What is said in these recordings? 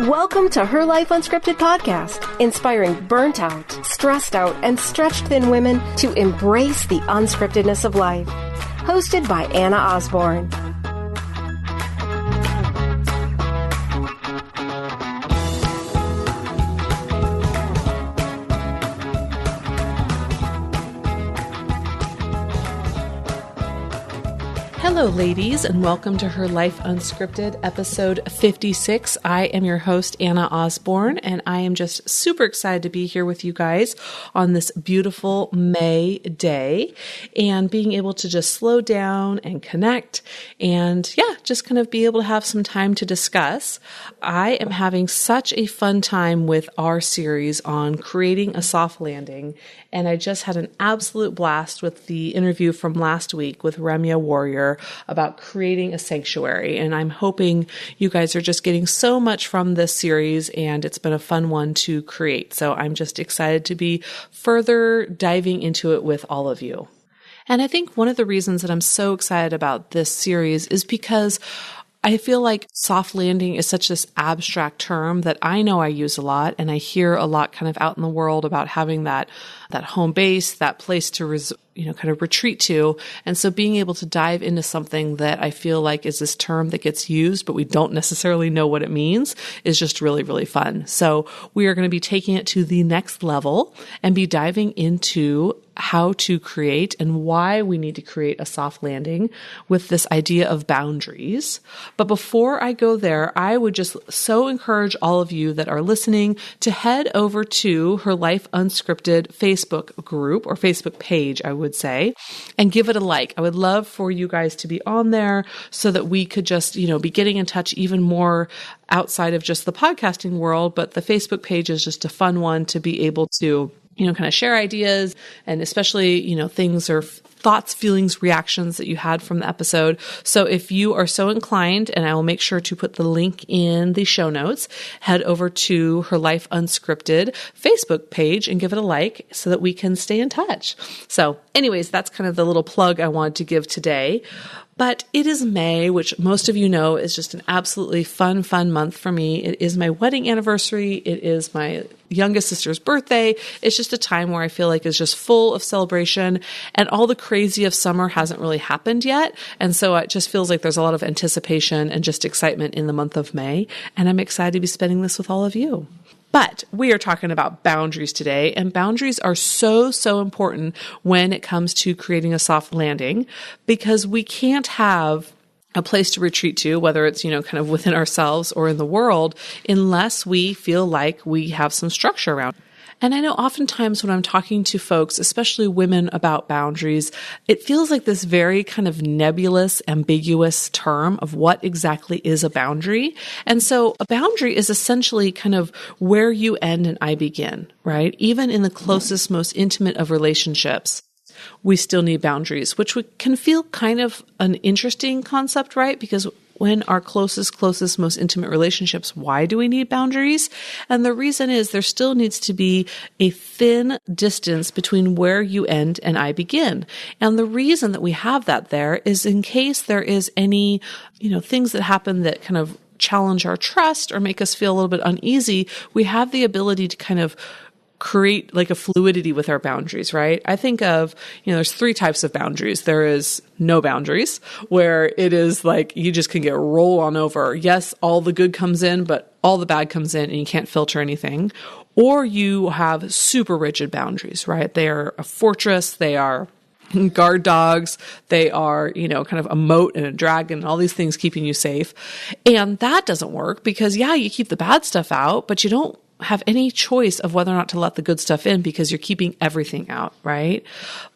Welcome to Her Life Unscripted podcast, inspiring burnt out, stressed out, and stretched thin women to embrace the unscriptedness of life. Hosted by Anna Osborne. Hello, ladies, and welcome to Her Life Unscripted, episode 56. I am your host, Anna Osborne, and I am just super excited to be here with you guys on this beautiful May day and being able to just slow down and connect and, just kind of be able to have some time to discuss. I am having such a fun time with our series on creating a soft landing, and I just had an absolute blast with the interview from last week with Ramya Warrior about creating a sanctuary. And I'm hoping you guys are just getting so much from this series, and it's been a fun one to create. So I'm just excited to be further diving into it with all of you. And I think one of the reasons that I'm so excited about this series is because I feel like soft landing is such this abstract term that I know I use a lot, and I hear a lot kind of out in the world about having that home base, that place to kind of retreat to. And so being able to dive into something that I feel like is this term that gets used, but we don't necessarily know what it means, is just really, really fun. So we are going to be taking it to the next level and be diving into how to create and why we need to create a soft landing with this idea of boundaries. But before I go there, I would just so encourage all of you that are listening to head over to Her Life Unscripted Facebook group or Facebook page, I would say, and give it a like. I would love for you guys to be on there so that we could just, be getting in touch even more outside of just the podcasting world. But the Facebook page is just a fun one to be able to kind of share ideas and especially, things or thoughts, feelings, reactions that you had from the episode. So if you are so inclined, and I will make sure to put the link in the show notes, head over to Her Life Unscripted Facebook page and give it a like so that we can stay in touch. So anyways, that's kind of the little plug I wanted to give today. But it is May, which most of you know is just an absolutely fun month for me. It is my wedding anniversary. It is my youngest sister's birthday. It's just a time where I feel like it's just full of celebration, and all the crazy of summer hasn't really happened yet. And so it just feels like there's a lot of anticipation and just excitement in the month of May. And I'm excited to be spending this with all of you. But we are talking about boundaries today, and boundaries are so important when it comes to creating a soft landing, because we can't have a place to retreat to, whether it's, kind of within ourselves or in the world, unless we feel like we have some structure around it. And I know oftentimes when I'm talking to folks, especially women, about boundaries, it feels like this very kind of nebulous, ambiguous term of what exactly is a boundary. And so a boundary is essentially kind of where you end and I begin, right? Even in the closest, most intimate of relationships, we still need boundaries, which can feel kind of an interesting concept, right? Because when our closest, most intimate relationships, why do we need boundaries? And the reason is there still needs to be a thin distance between where you end and I begin. And the reason that we have that there is in case there is any, things that happen that kind of challenge our trust or make us feel a little bit uneasy, we have the ability to kind of create like a fluidity with our boundaries, right? I think of, there's three types of boundaries. There is no boundaries, where it is like you just can get roll on over. Yes, all the good comes in, but all the bad comes in and you can't filter anything. Or you have super rigid boundaries, right? They are a fortress. They are guard dogs. They are, kind of a moat and a dragon and all these things keeping you safe. And that doesn't work because, you keep the bad stuff out, but you don't have any choice of whether or not to let the good stuff in because you're keeping everything out, right?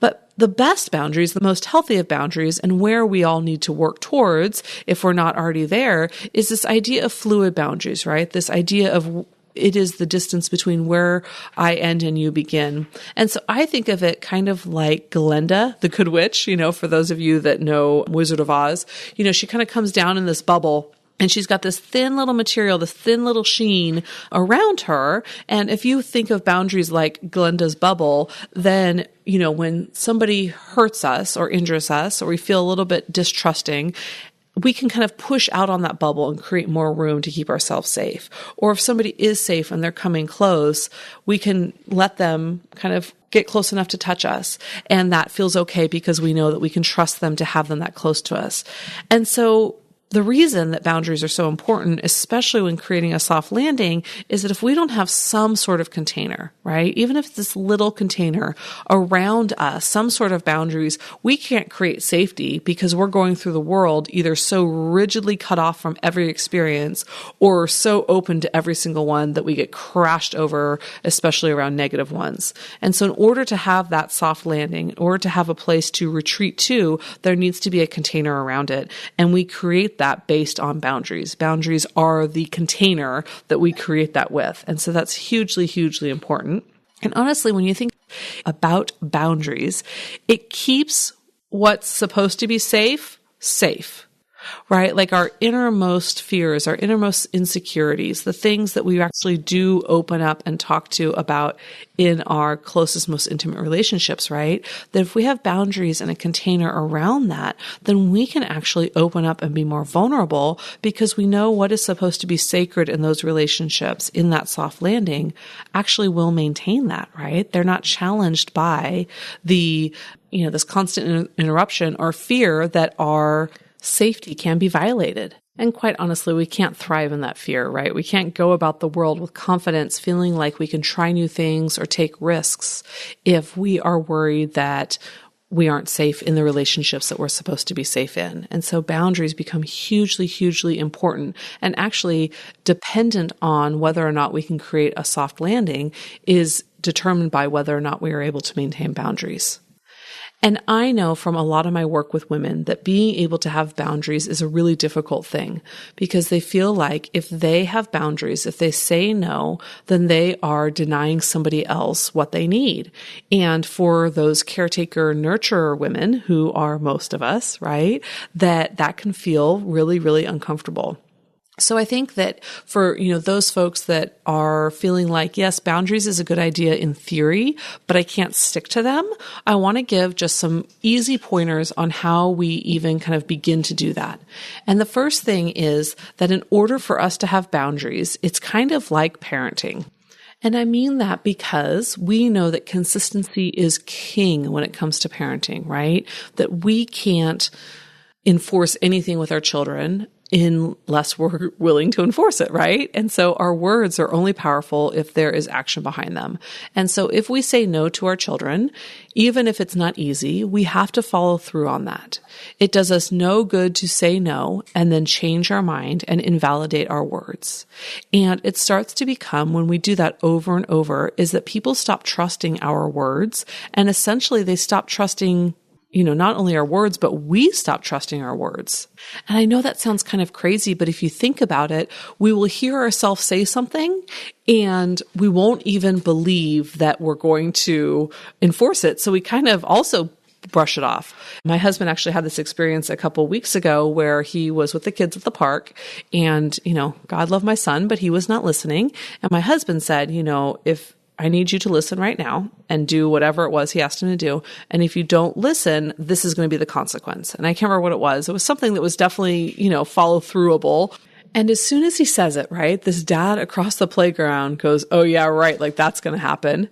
But the best boundaries, the most healthy of boundaries, and where we all need to work towards if we're not already there, is this idea of fluid boundaries, right? This idea of it is the distance between where I end and you begin. And so I think of it kind of like Glinda, the Good Witch, for those of you that know Wizard of Oz, she kind of comes down in this bubble. And she's got this thin little material, this thin little sheen around her. And if you think of boundaries like Glinda's bubble, then, when somebody hurts us or injures us, or we feel a little bit distrusting, we can kind of push out on that bubble and create more room to keep ourselves safe. Or if somebody is safe and they're coming close, we can let them kind of get close enough to touch us. And that feels okay because we know that we can trust them to have them that close to us. And so the reason that boundaries are so important, especially when creating a soft landing, is that if we don't have some sort of container, right? Even if it's this little container around us, some sort of boundaries, we can't create safety because we're going through the world either so rigidly cut off from every experience or so open to every single one that we get crashed over, especially around negative ones. And so in order to have that soft landing, in order to have a place to retreat to, there needs to be a container around it. And we create that based on boundaries. Boundaries are the container that we create that with. And so that's hugely, hugely important. And honestly, when you think about boundaries, it keeps what's supposed to be safe, safe. Right? Like our innermost fears, our innermost insecurities, the things that we actually do open up and talk to about in our closest, most intimate relationships, right? That if we have boundaries and a container around that, then we can actually open up and be more vulnerable because we know what is supposed to be sacred in those relationships in that soft landing actually will maintain that, right? They're not challenged by the, this constant interruption or fear that our safety can be violated. And quite honestly, we can't thrive in that fear, right? We can't go about the world with confidence, feeling like we can try new things or take risks if we are worried that we aren't safe in the relationships that we're supposed to be safe in. And so boundaries become hugely, hugely important and actually dependent on whether or not we can create a soft landing is determined by whether or not we are able to maintain boundaries. And I know from a lot of my work with women that being able to have boundaries is a really difficult thing because they feel like if they have boundaries, if they say no, then they are denying somebody else what they need. And for those caretaker nurturer women who are most of us, right, that can feel really, really uncomfortable. So I think that for, those folks that are feeling like, yes, boundaries is a good idea in theory, but I can't stick to them, I want to give just some easy pointers on how we even kind of begin to do that. And the first thing is that in order for us to have boundaries, it's kind of like parenting. And I mean that because we know that consistency is king when it comes to parenting, right? That we can't enforce anything with our children unless we're willing to enforce it, right? And so our words are only powerful if there is action behind them. And so if we say no to our children, even if it's not easy, we have to follow through on that. It does us no good to say no and then change our mind and invalidate our words. And it starts to become, when we do that over and over, is that people stop trusting our words and essentially they stop trusting not only our words, but we stop trusting our words. And I know that sounds kind of crazy, but if you think about it, we will hear ourselves say something and we won't even believe that we're going to enforce it. So we kind of also brush it off. My husband actually had this experience a couple weeks ago where he was with the kids at the park and, God love my son, but he was not listening. And my husband said, if I need you to listen right now and do whatever it was he asked him to do. And if you don't listen, this is going to be the consequence. And I can't remember what it was. It was something that was definitely, follow throughable. And as soon as he says it, right, this dad across the playground goes, oh yeah, right. Like that's going to happen.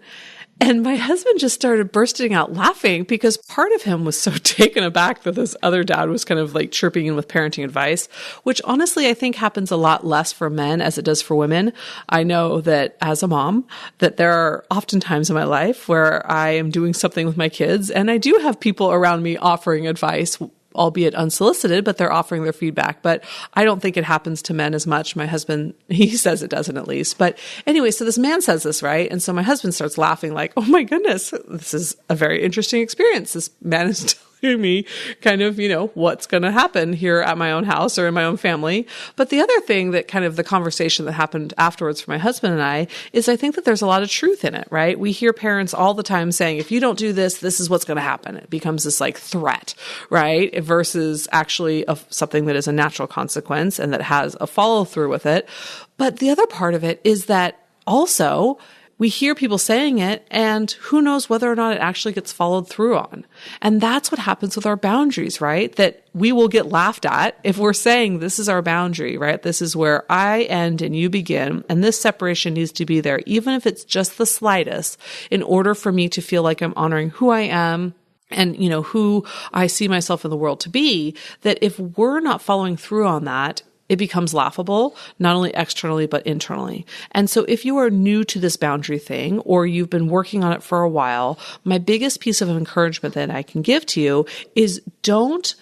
And my husband just started bursting out laughing because part of him was so taken aback that this other dad was kind of like chirping in with parenting advice, which honestly I think happens a lot less for men as it does for women. I know that as a mom, that there are often times in my life where I am doing something with my kids and I do have people around me offering advice, albeit unsolicited, but they're offering their feedback. But I don't think it happens to men as much. My husband, he says it doesn't at least. But anyway, so this man says this, right? And so my husband starts laughing like, oh my goodness, this is a very interesting experience. This man is telling me kind of, what's going to happen here at my own house or in my own family. But the other thing that kind of the conversation that happened afterwards for my husband and I is I think that there's a lot of truth in it, right? We hear parents all the time saying, if you don't do this, this is what's going to happen. It becomes this like threat, right? Versus actually something that is a natural consequence and that has a follow through with it. But the other part of it is that also we hear people saying it, and who knows whether or not it actually gets followed through on. And that's what happens with our boundaries, right? That we will get laughed at if we're saying this is our boundary, right? This is where I end and you begin, and this separation needs to be there, even if it's just the slightest, in order for me to feel like I'm honoring who I am and, who I see myself in the world to be. That if we're not following through on that, it becomes laughable, not only externally, but internally. And so if you are new to this boundary thing, or you've been working on it for a while, my biggest piece of encouragement that I can give to you is don't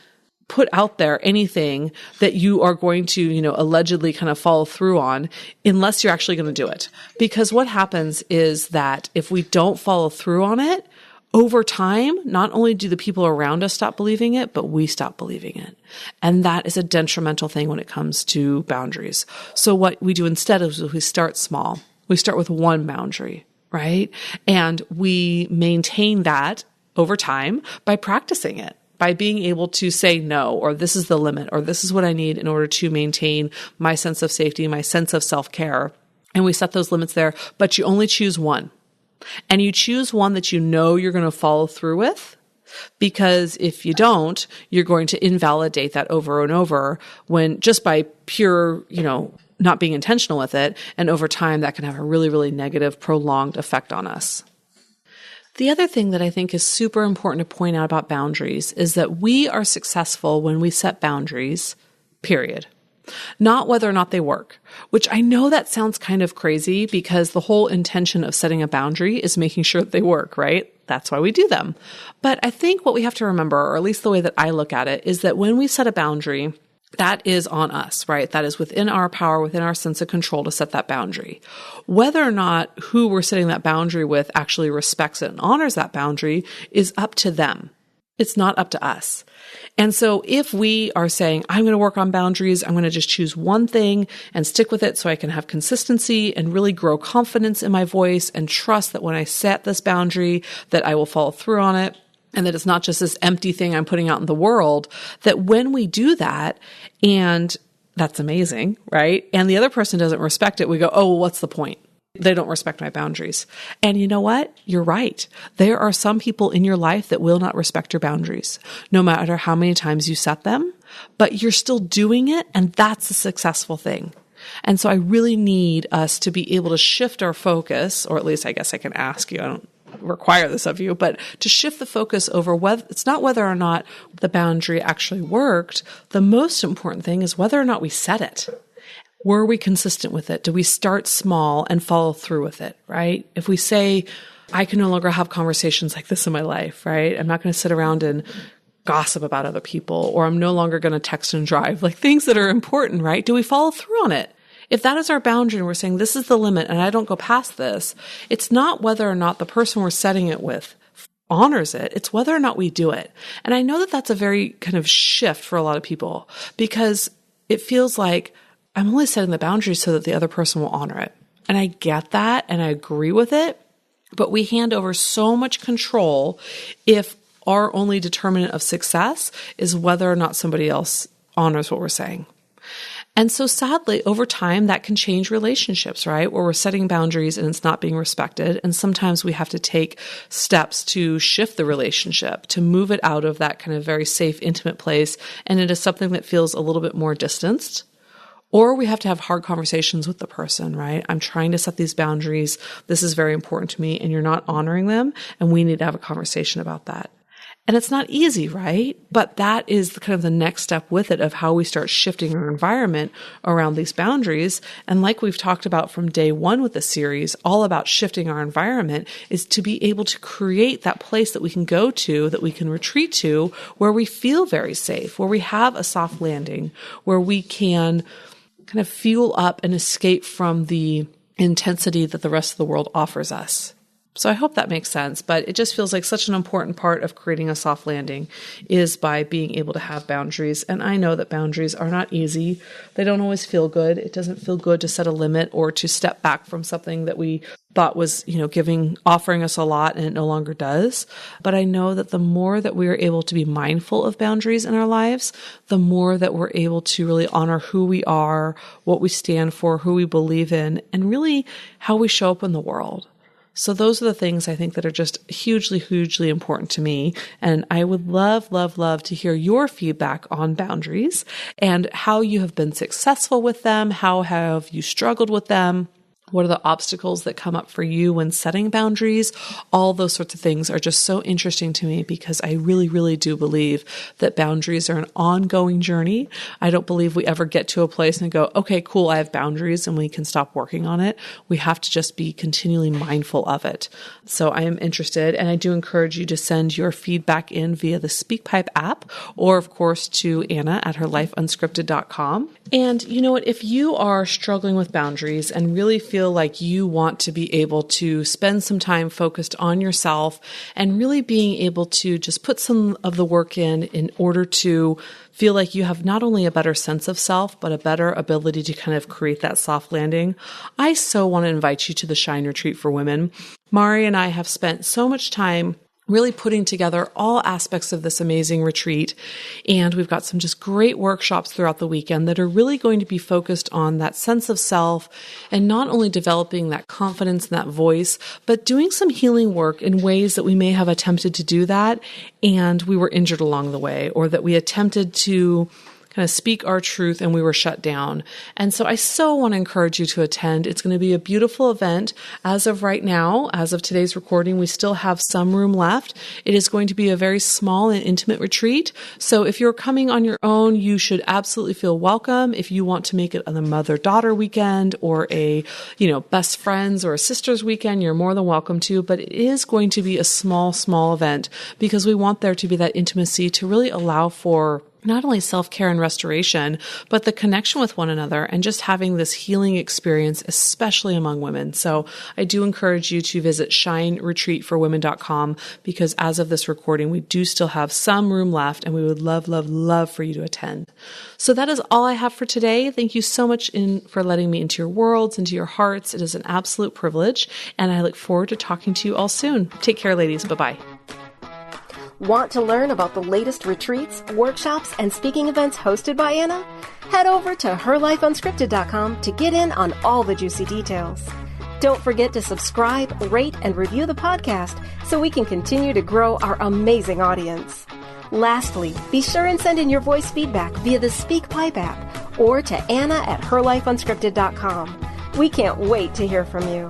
put out there anything that you are going to, allegedly kind of follow through on unless you're actually going to do it. Because what happens is that if we don't follow through on it, over time, not only do the people around us stop believing it, but we stop believing it. And that is a detrimental thing when it comes to boundaries. So what we do instead is we start small. We start with one boundary, right? And we maintain that over time by practicing it, by being able to say no, or this is the limit, or this is what I need in order to maintain my sense of safety, my sense of self-care. And we set those limits there, but you only choose one. And you choose one that you're going to follow through with, because if you don't, you're going to invalidate that over and over when just by pure, not being intentional with it. And over time, that can have a really, really negative, prolonged effect on us. The other thing that I think is super important to point out about boundaries is that we are successful when we set boundaries, period. Not whether or not they work, which I know that sounds kind of crazy because the whole intention of setting a boundary is making sure that they work, right? That's why we do them. But I think what we have to remember, or at least the way that I look at it, is that when we set a boundary, that is on us, right? That is within our power, within our sense of control to set that boundary. Whether or not who we're setting that boundary with actually respects it and honors that boundary is up to them. It's not up to us. And so if we are saying, I'm going to work on boundaries, I'm going to just choose one thing and stick with it so I can have consistency and really grow confidence in my voice and trust that when I set this boundary, that I will follow through on it, and that it's not just this empty thing I'm putting out in the world, that when we do that, and that's amazing, right? And the other person doesn't respect it, we go, oh, well, what's the point? They don't respect my boundaries. And you know what? You're right. There are some people in your life that will not respect your boundaries, no matter how many times you set them, but you're still doing it, and that's a successful thing. And so I really need us to be able to shift our focus, or at least I guess I can ask you, I don't require this of you, but to shift the focus over whether it's not whether or not the boundary actually worked. The most important thing is whether or not we set it. Were we consistent with it? Do we start small and follow through with it, right? If we say, I can no longer have conversations like this in my life, right? I'm not going to sit around and gossip about other people, or I'm no longer going to text and drive, like things that are important, right? Do we follow through on it? If that is our boundary and we're saying this is the limit and I don't go past this, it's not whether or not the person we're setting it with honors it. It's whether or not we do it. And I know that that's a very kind of shift for a lot of people, because it feels like I'm only setting the boundaries so that the other person will honor it. And I get that and I agree with it, but we hand over so much control if our only determinant of success is whether or not somebody else honors what we're saying. And so sadly, over time, that can change relationships, right? Where we're setting boundaries and it's not being respected. And sometimes we have to take steps to shift the relationship, to move it out of that kind of very safe, intimate place and into something that feels a little bit more distanced. Or we have to have hard conversations with the person, right? I'm trying to set these boundaries. This is very important to me, and you're not honoring them. And we need to have a conversation about that. And it's not easy, right? But that is kind of the next step with it, of how we start shifting our environment around these boundaries. And like we've talked about from day one with the series, all about shifting our environment is to be able to create that place that we can go to, that we can retreat to, where we feel very safe, where we have a soft landing, where we can kind of fuel up and escape from the intensity that the rest of the world offers us. So I hope that makes sense, but it just feels like such an important part of creating a soft landing is by being able to have boundaries. And I know that boundaries are not easy. They don't always feel good. It doesn't feel good to set a limit or to step back from something that we thought was, offering us a lot, and it no longer does. But I know that the more that we are able to be mindful of boundaries in our lives, the more that we're able to really honor who we are, what we stand for, who we believe in, and really how we show up in the world. So those are the things I think that are just hugely, hugely important to me. And I would love, love, love to hear your feedback on boundaries and how you have been successful with them. How have you struggled with them? What are the obstacles that come up for you when setting boundaries? All those sorts of things are just so interesting to me because I really, really do believe that boundaries are an ongoing journey. I don't believe we ever get to a place and go, okay, cool, I have boundaries and we can stop working on it. We have to just be continually mindful of it. So I am interested, and I do encourage you to send your feedback in via the SpeakPipe app or, of course, to Anna at herlifeunscripted.com. And you know what? If you are struggling with boundaries and really feel like you want to be able to spend some time focused on yourself and really being able to just put some of the work in order to feel like you have not only a better sense of self, but a better ability to kind of create that soft landing, I so want to invite you to the Shine Retreat for Women. Mari and I have spent so much time really putting together all aspects of this amazing retreat. And we've got some just great workshops throughout the weekend that are really going to be focused on that sense of self and not only developing that confidence and that voice, but doing some healing work in ways that we may have attempted to do that and we were injured along the way, or that we attempted to kind of speak our truth and we were shut down. And so I so want to encourage you to attend. It's going to be a beautiful event. As of right now, as of today's recording, we still have some room left. It is going to be a very small and intimate retreat. So if you're coming on your own, you should absolutely feel welcome. If you want to make it a mother-daughter weekend or a, best friends or a sister's weekend, you're more than welcome to. But it is going to be a small event because we want there to be that intimacy to really allow for not only self-care and restoration, but the connection with one another and just having this healing experience, especially among women. So I do encourage you to visit shineretreatforwomen.com because as of this recording, we do still have some room left and we would love, love, love for you to attend. So that is all I have for today. Thank you so much for letting me into your worlds, into your hearts. It is an absolute privilege, and I look forward to talking to you all soon. Take care, ladies. Bye-bye. Want to learn about the latest retreats, workshops, and speaking events hosted by Anna? Head over to herlifeunscripted.com to get in on all the juicy details. Don't forget to subscribe, rate, and review the podcast so we can continue to grow our amazing audience. Lastly, be sure and send in your voice feedback via the SpeakPipe app or to Anna at herlifeunscripted.com. We can't wait to hear from you.